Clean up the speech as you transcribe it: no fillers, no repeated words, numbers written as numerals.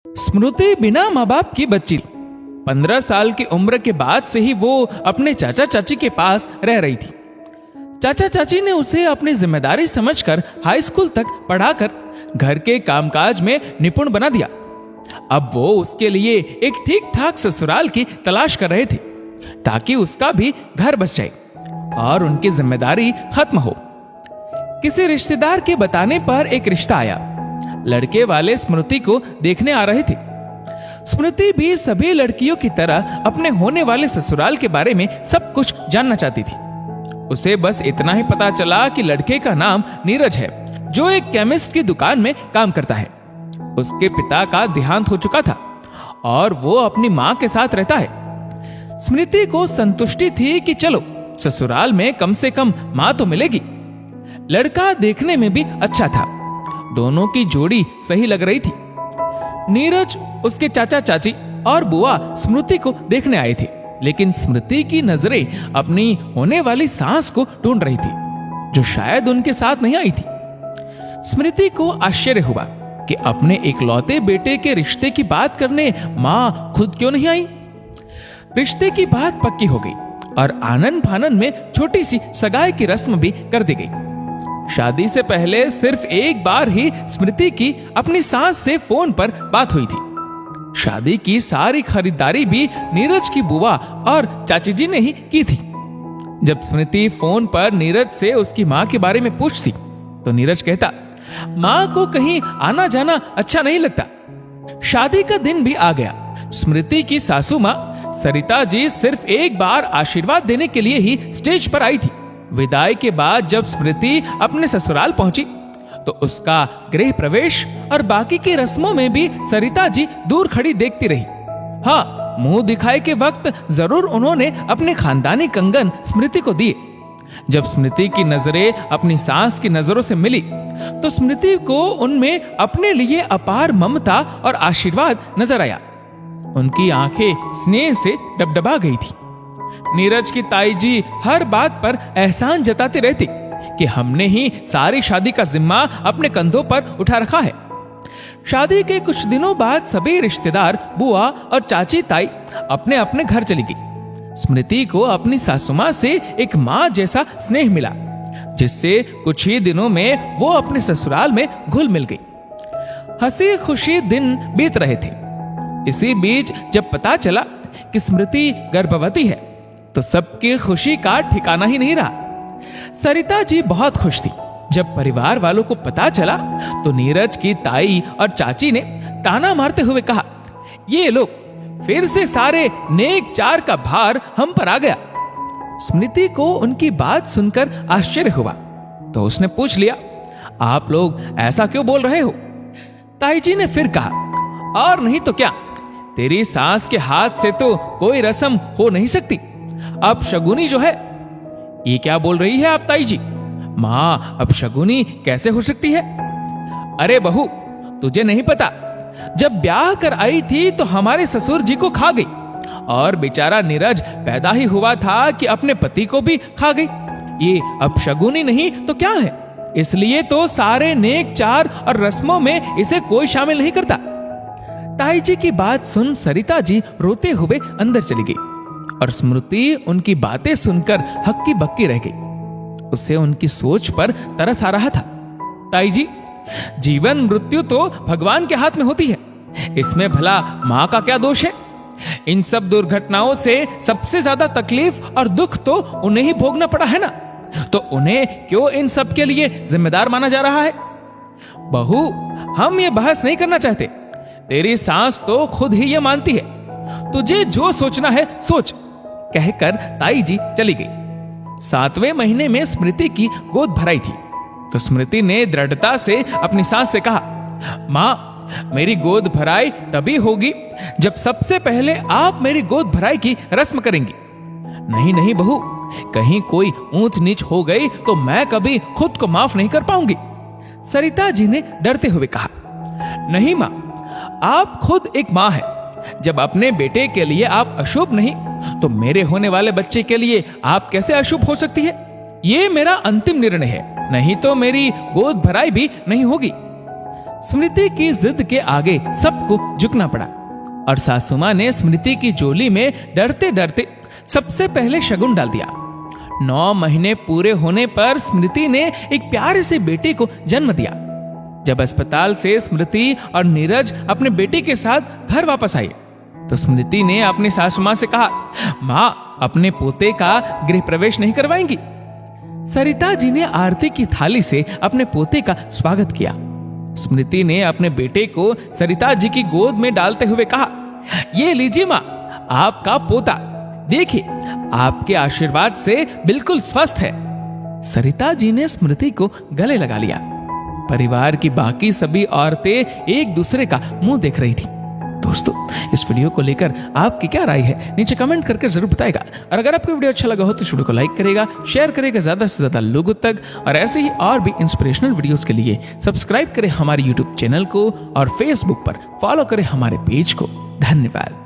स्मृति बिना माँ बाप की बच्ची थी। 15 साल की उम्र के बाद से ही वो अपने चाचा चाची के पास रह रही थी। चाचा चाची ने उसे अपनी जिम्मेदारी समझकर हाई स्कूल तक पढ़ाकर घर के कामकाज में निपुण बना दिया। अब वो उसके लिए एक ठीक ठाक ससुराल की तलाश कर रहे थे ताकि उसका भी घर बस जाए और उनकी जिम्मेदारी खत्म हो। किसी रिश्तेदार के बताने पर एक रिश्ता आया। लड़के वाले स्मृति को देखने आ रहे थे। स्मृति भी सभी लड़कियों की तरह अपने होने वाले ससुराल के बारे में सब कुछ जानना चाहती थी। उसे बस इतना ही पता चला कि लड़के का नाम नीरज है, जो एक केमिस्ट की दुकान में काम करता है। उसके पिता का देहांत हो चुका था और वो अपनी माँ के साथ रहता है। स्मृति को संतुष्टि थी कि चलो ससुराल में कम से कम माँ तो मिलेगी। लड़का देखने में भी अच्छा था। दोनों की जोड़ी सही लग रही थी। नीरज, उसके चाचा चाची और बुआ स्मृति को देखने आए थे, लेकिन स्मृति की नजरें अपनी होने वाली सास को ढूंढ रही थी, जो शायद उनके साथ नहीं आई थी। स्मृति को आश्चर्य हुआ कि अपने इकलौते बेटे के रिश्ते की बात करने मां खुद क्यों नहीं आई। रिश्ते की बात पक्की हो गई और आनन फानन में छोटी सी सगाई की रस्म भी कर दी गई। शादी से पहले सिर्फ एक बार ही स्मृति की अपनी सास से फोन पर बात हुई थी। शादी की सारी खरीदारी भी नीरज की बुआ और चाची जी ने ही की थी। जब स्मृति फोन पर नीरज से उसकी माँ के बारे में पूछती तो नीरज कहता, माँ को कहीं आना जाना अच्छा नहीं लगता। शादी का दिन भी आ गया। स्मृति की सासू माँ सरिता जी सिर्फ एक बार आशीर्वाद देने के लिए ही स्टेज पर आई थी। विदाई के बाद जब स्मृति अपने ससुराल पहुंची तो उसका गृह प्रवेश और बाकी की रस्मों में भी सरिता जी दूर खड़ी देखती रही। हाँ, मुंह दिखाए के वक्त जरूर उन्होंने अपने खानदानी कंगन स्मृति को दिए। जब स्मृति की नजरें अपनी सास की नजरों से मिली तो स्मृति को उनमें अपने लिए अपार ममता और आशीर्वाद नजर आया। उनकी आंखें स्नेह से डबडबा गई थी। नीरज की ताई जी हर बात पर एहसान जताते रहती कि हमने ही सारी शादी का जिम्मा अपने कंधों पर उठा रखा है। शादी के कुछ दिनों बाद सभी रिश्तेदार, बुआ और चाची ताई अपने अपने घर चली गई। स्मृति को अपनी सासू माँ से एक माँ जैसा स्नेह मिला, जिससे कुछ ही दिनों में वो अपने ससुराल में घुल मिल गई। हंसी खुशी दिन बीत रहे थे। इसी बीच जब पता चला कि स्मृति गर्भवती है तो सबकी खुशी का ठिकाना ही नहीं रहा। सरिता जी बहुत खुश थी। जब परिवार वालों को पता चला तो नीरज की ताई और चाची ने ताना मारते हुए कहा, ये लोग फिर से सारे नेक चार का भार हम पर आ गया। स्मृति को उनकी बात सुनकर आश्चर्य हुआ तो उसने पूछ लिया, आप लोग ऐसा क्यों बोल रहे हो? ताई जी ने फिर कहा, और नहीं तो क्या, तेरी सास के हाथ से तो कोई रस्म हो नहीं सकती। अब शगुनी जो है। ये क्या बोल रही है आप ताई जी? माँ, अब शगुनी कैसे हो सकती है? अरे बहू, तुझे नहीं पता, जब ब्याह कर आई थी तो हमारे ससुर जी को खा गई और बेचारा नीरज पैदा ही हुआ था कि अपने पति को भी खा गई। ये अब शगुनी नहीं तो क्या है? इसलिए तो सारे नेक चार और रस्मों में इसे कोई शामिल नहीं करता। ताई जी की बात सुन सरिता जी रोते हुए अंदर चली गई और स्मृति उनकी बातें सुनकर हक्की बक्की रह गई। उसे उनकी सोच पर तरस आ रहा था। ताई जी, जीवन मृत्यु तो भगवान के हाथ में होती है, इसमें भला माँ का क्या दोष है? इन सब दुर्घटनाओं से सबसे ज्यादा तकलीफ और दुख तो उन्हें ही भोगना पड़ा है ना, तो उन्हें क्यों इन सब के लिए जिम्मेदार माना जा रहा है? बहू, हम ये बहस नहीं करना चाहते। तेरी सास तो खुद ही ये मानती है। तुझे जो सोचना है सोच, कहकर ताई जी चली गई। 7वें महीने में स्मृति की गोद भराई थी तो स्मृति ने दृढ़ता से अपनी सास से कहा, माँ, मेरी गोद भराई तभी होगी जब सबसे पहले आप मेरी गोद भराई की रस्म करेंगी। नहीं नहीं बहू, कहीं कोई ऊंच नीच हो गई तो मैं कभी खुद को माफ नहीं कर पाऊंगी। सरिता जी ने डरते हुए कहा, नहीं माँ, आप खुद एक माँ है। जब अपने बेटे के लिए आप अशुभ नहीं तो मेरे होने वाले बच्चे के लिए आप कैसे अशुभ हो सकती है? ये मेरा अंतिम निर्णय है, नहीं तो मेरी गोद भराई भी नहीं होगी। स्मृति की जिद के आगे सबको झुकना पड़ा और सासू मां ने स्मृति की झोली में डरते डरते सबसे पहले शगुन डाल दिया। 9 महीने पूरे होने पर स्मृति ने एक प्यारे से बेटे को जन्म दिया। जब अस्पताल से स्मृति और नीरज अपने बेटे के साथ घर वापस आए तो स्मृति ने अपनी सासू मां से कहा, मां अपने पोते का गृह प्रवेश नहीं करवाएंगी? सरिता जी ने आरती की थाली से अपने पोते का स्वागत किया। स्मृति ने अपने बेटे को सरिता जी की गोद में डालते हुए कहा, ये लीजिए मां, आपका पोता, देखिए आपके आशीर्वाद से बिल्कुल स्वस्थ है। सरिता जी ने स्मृति को गले लगा लिया। परिवार की बाकी सभी औरतें एक दूसरे का मुंह देख रही थी। दोस्तों, इस वीडियो को लेकर आपकी क्या राय है नीचे कमेंट करके जरूर बताएगा। और अगर आपको वीडियो अच्छा लगा हो तो इस वीडियो को लाइक करेगा, शेयर करेगा ज्यादा से ज्यादा लोगों तक। और ऐसे ही और भी इंस्पिरेशनल वीडियोस के लिए सब्सक्राइब करें हमारे यूट्यूब चैनल को और फेसबुक पर फॉलो करें हमारे पेज को। धन्यवाद।